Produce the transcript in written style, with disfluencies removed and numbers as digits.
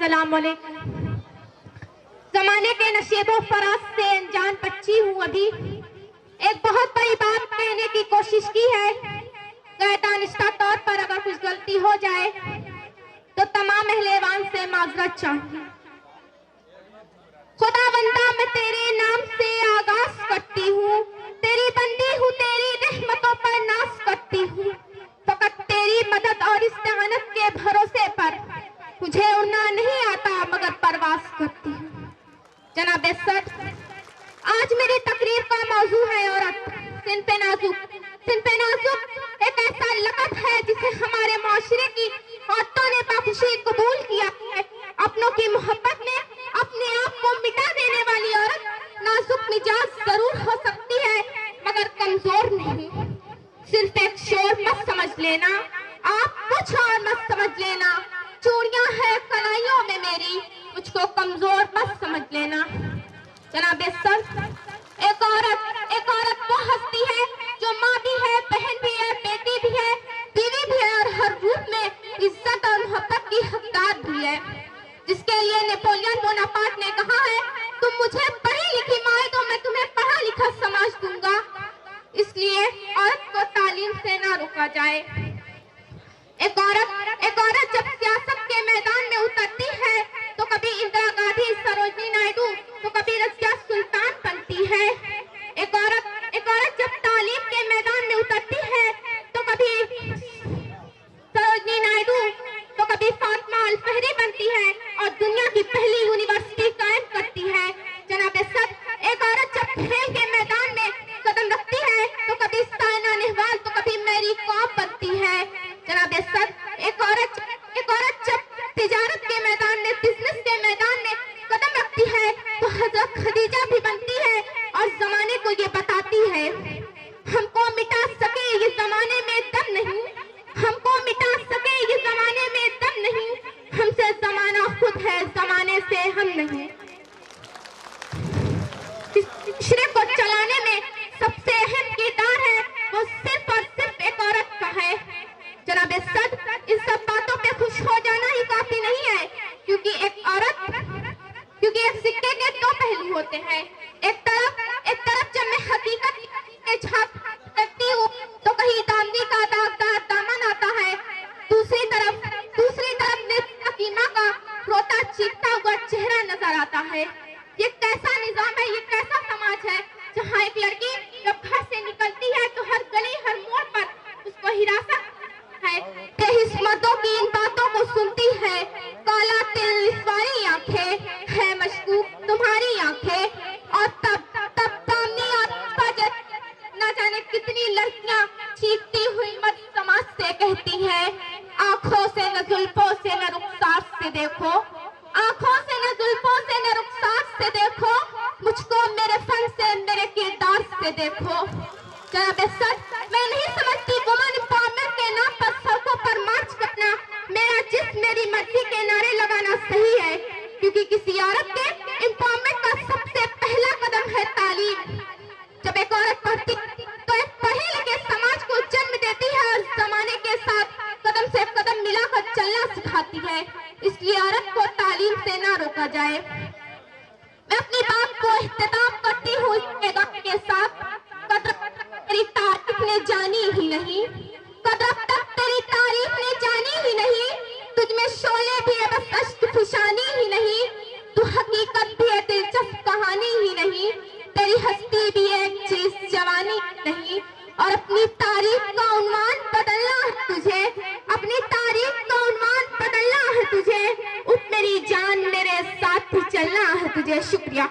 अस्सलाम वालेकुम। जमाने के नशेबो फराज से अनजान बच्ची हूँ अभी। एक बहुत बड़ी बात कहने की कोशिश की है। गैर दानिश्ता तौर पर अगर कुछ गलती हो जाए तो तमाम अहलेवान से माजरत चाहिए। खुदा बंदा मैं तेरे नाम से आगाज करती हूँ, तेरी बंदी हूँ, तेरी रहमतों पर नाज करती हूँ। फकत तेरी मदद और इस्तेआनत के भरोसे पर मुझे उड़ना नहीं आता मगर परवाज करती हूँ। जनाब सर, आज मेरी तकरीर का मौजू है औरत। सिन पे नाजुक एक ऐसा लक़ब है जिसे हमारे माशरे की औरतों ने बाखुशी कबूल किया है। अपनों की मोहब्बत में अपने आप को मिटा देने वाली औरत नाजुक मिजाज जरूर हो सकती है मगर कमजोर नहीं। सिर्फ एक शोर मत समझ लेना, आप कुछ और मत समझ लेना। चूड़ियां है कलाइयों में मेरी, मुझको कमजोर मत समझ लेना। जनाब सर, एक औरत वो हस्ती है जो माँ भी है, बहन भी है, बेटी भी है, बीवी भी है और हर रूप में इज्जत और मोहब्बत की हकदार भी है, जिसके लिए नेपोलियन बोनापार्ट ने कहा है, तुम मुझे पढ़ी लिखी माए तो मैं तुम्हें पढ़ा लिखा समाज दूंगा। इसलिए औरत को तालीम से ना रोका जाए। एक औरत जब सियासत के मैदान में उतरती है तो कभी इंदिरा गांधी, सरोजनी नायडू तो कभी रज़िया सुल्तान बनती है। एक औरत जब तालीम के मैदान में उतरती है तो कभी सरोजनी नायडू तो कभी फातिमा अल फहरी बनती है और दुनिया की पहली यूनिवर्सिटी कायम करती है। जनाब सर, एक औरत जब खेल के मैदान में कदम रखती है तो कभी साइना नेहवाल तो कभी मैरी कॉम बनती है। जनाब सर, एक औरत जब तिजारत के मैदान में, बिजनेस के मैदान में कदम रखती है तो हजरत खदीजा भी बनती है और जमाने को ये बताती है, हमको मिटा सके ये जमाने में दम नहीं, हमको मिटा सके ये जमाने में दम नहीं, हमसे जमाना खुद है, जमाने से हम नहीं। इश्रे को चलाने में सबसे अहम किरदार है वो सिर्फ और सिर्फ एक औरत का है। जनाब सर, इन सब बातों पे खुश हो जाना ही काफी नहीं है, क्योंकि एक सिक्के के दो पहलू होते हैं। एक तरफ जब मैं हकीकत के झांक करती हूँ तो कहीं दामनी का दागदार दामन आता है, दूसरी तरफ हकीमा का रोता चीखता हुआ चेहरा नजर आता है। ये कैसा निजाम है, ये कैसा समाज है जहाँ एक लड़की जब घर से निकलती है तो हर गली हर मोड़ पर उसको हिरासत है। तेईस मर्दों की इन बातों को सुनती है। काला तिल इस आंखें है मशकूक तुम्हारी आंखें। और तब दामनी और फजर न जाने कितनी लड़कियां चीखती हुई मत समाज से कहती है, आंखों से न जुल्फों से न रुखसार से देखो, आंखों से न जुल्फों से न रुखसार से देखो, मुझको मेरे फन से मेरे किरदार से देखो। जनाब सर, मैं नहीं समझती वुमेन एम्पावरमेंट के नाम पर सड़कों पर मार्च करना, मेरा जिस्म मेरी मर्जी के नारे लगाना सही है, क्योंकि किसी औरत के एम्पावरमेंट का सबसे पहला कदम है तालीम। जब एक औरत पढ़ती तो एक पढ़े लिखे समाज को जन्म देती है और जमाने के साथ कदम से कदम मिलाकर चलना सिखाती है। इसलिए औरत को तालीम से ना रोका जाए। मैं अपनी बात को इख्तिताम करती हूँ इस के साथ, तेरी तारीफ ने जानी ही नहीं, कदर तक तेरी तारीफ ने जानी ही नहीं, तुझ में शोले भी है बस अश्क फिशानी ही नहीं, तू हकीकत भी है दिलचस्प कहानी ही नहीं, तेरी हस्ती भी है एक चीज जवानी नहीं। और अपनी तारीफ का उन्वान बदलना है तुझे, अपनी तारीफ का उन्वान बदलना है तुझे, उठ मेरी जान मेरे साथ ही चलना है तुझे। शुक्रिया।